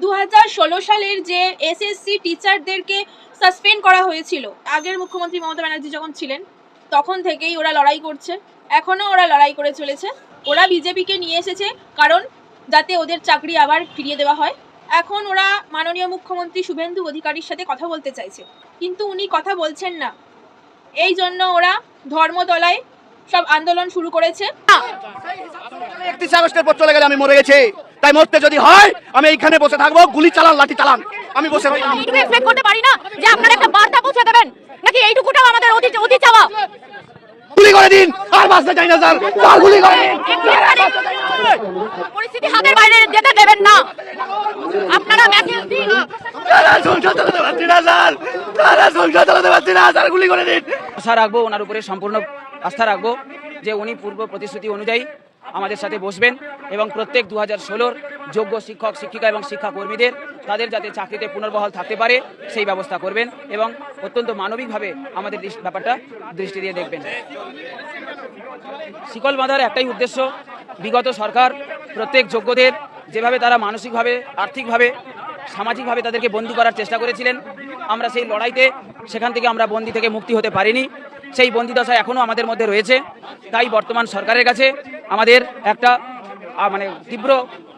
2016 সালের যে SSC টিচারদেরকে suspend করা হয়েছিল, আগের মুখ্যমন্ত্রী মমতা ব্যানার্জি যখন ছিলেন তখন থেকেই ওরা লড়াই করছে, এখনও ওরা লড়াই করে চলেছে। ওরা বিজেপিকে নিয়ে এসেছে কারণ যাতে ওদের চাকরি আবার ফিরিয়ে দেওয়া হয়। এখন ওরা মাননীয় মুখ্যমন্ত্রী শুভেন্দু অধিকারীর সাথে কথা বলতে চাইছে, কিন্তু উনি কথা বলছেন না। এই জন্য ওরা ধর্মতলায় সব আন্দোলন শুরু করেছে। 31 আগস্টের পর চলে গেলে আমি মরে গেছি, তাই মরতে যদি হয় আমি এইখানে বসে থাকবো, গুলি চালান লাঠি চালান, আমি বসে থাকবো। এইটুকু এক্সপেক্ট করতে পারি না যে আপনারা একটা বার্তা পৌঁছে দেবেন, নাকি এইটুকুটাও আমাদের অতি চাওয়া? গুলি করে দিন, আর বাঁচতে চাই না স্যার, স্যার গুলি করে দিন। পরিস্থিতি হাতের বাইরে যেতে দেবেন না আপনারা। মেসেজ দিন, তারা সংসার চালাতে পারছি না স্যার, তারা সংসার চালাতে পারছি না স্যার, গুলি করে দিন। আশা রাখবো, ওনার উপরে সম্পূর্ণ আস্থা রাখবো যে উনি পূর্ব প্রতিশ্রুতি অনুযায়ী আমাদের সাথে বসবেন এবং প্রত্যেক 2016 যোগ্য শিক্ষক শিক্ষিকা এবং শিক্ষাকর্মীদের তাদের যাতে চাকরিতে পুনর্বহাল থাকতে পারে সেই ব্যবস্থা করবেন এবং অত্যন্ত মানবিকভাবে আমাদের ব্যাপারটা দৃষ্টি দিয়ে দেখবেন। শিকল বাঁধার একটাই উদ্দেশ্য, বিগত সরকার প্রত্যেক যোগ্যদের যেভাবে তারা মানসিকভাবে, আর্থিকভাবে, সামাজিকভাবে তাদেরকে বন্দী করার চেষ্টা করেছিলেন, আমরা সেই লড়াইতে সেখান থেকে আমরা বন্দী থেকে মুক্তি হতে পারিনি। সেই বন্দিদশা এখনও আমাদের মধ্যে রয়েছে। তাই বর্তমান সরকারের কাছে আমাদের একটা তীব্র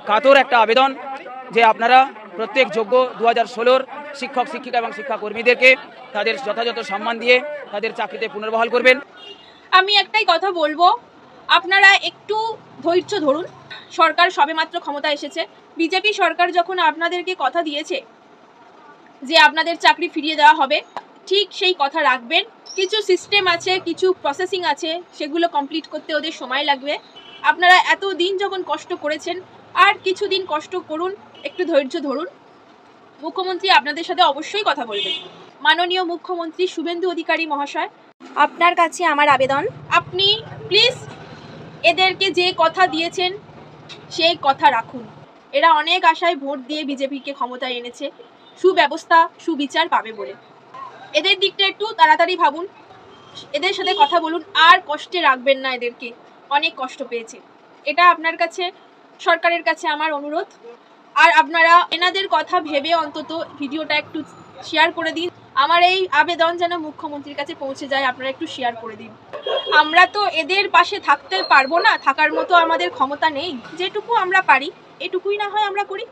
কাতর একটা আবেদন যে আপনারা প্রত্যেক যোগ্য 2016 শিক্ষক শিক্ষিকা এবং শিক্ষাকর্মীদেরকে তাদের যথাযথ সম্মান দিয়ে তাদের চাকরিতে পুনর্বহাল করবেন। আমি একটাই কথা বলবো, আপনারা একটু ধৈর্য ধরুন। সরকার সবেমাত্র ক্ষমতা এসেছে। বিজেপি সরকার যখন আপনাদেরকে কথা দিয়েছে যে আপনাদের চাকরি ফিরিয়ে দেওয়া হবে, ঠিক সেই কথা রাখবেন। কিছু সিস্টেম আছে, কিছু প্রসেসিং আছে, সেগুলো কমপ্লিট করতে ওদের সময় লাগবে। আপনারা এত দিন যখন কষ্ট করেছেন, আর কিছুদিন কষ্ট করুন, একটু ধৈর্য ধরুন। মুখ্যমন্ত্রী আপনাদের সাথে অবশ্যই কথা বলবেন। মাননীয় মুখ্যমন্ত্রী শুভেন্দু অধিকারী মহাশয়, আপনার কাছে আমার আবেদন, আপনি প্লিজ এদেরকে যে কথা দিয়েছেন সেই কথা রাখুন। এরা অনেক আশায় ভোট দিয়ে বিজেপিকে ক্ষমতায় এনেছে, সুব্যবস্থা সুবিচার পাবে বলে। এদের দিকটা একটু তাড়াতাড়ি ভাবুন, এদের সাথে কথা বলুন, আর কষ্টে রাখবেন না এদেরকে, অনেক কষ্ট পেয়েছে। এটা আপনার কাছে, সরকারের কাছে আমার অনুরোধ। আর আপনারা এনাদের কথা ভেবে অন্তত ভিডিওটা একটু শেয়ার করে দিন। আমার এই আবেদন যেন মুখ্যমন্ত্রীর কাছে পৌঁছে যায়, আপনারা একটু শেয়ার করে দিন। আমরা তো এদের পাশে থাকতে পারবো না, থাকার মতো আমাদের ক্ষমতা নেই। যেটুকু আমরা পারি এটুকুই না হয় আমরা করি।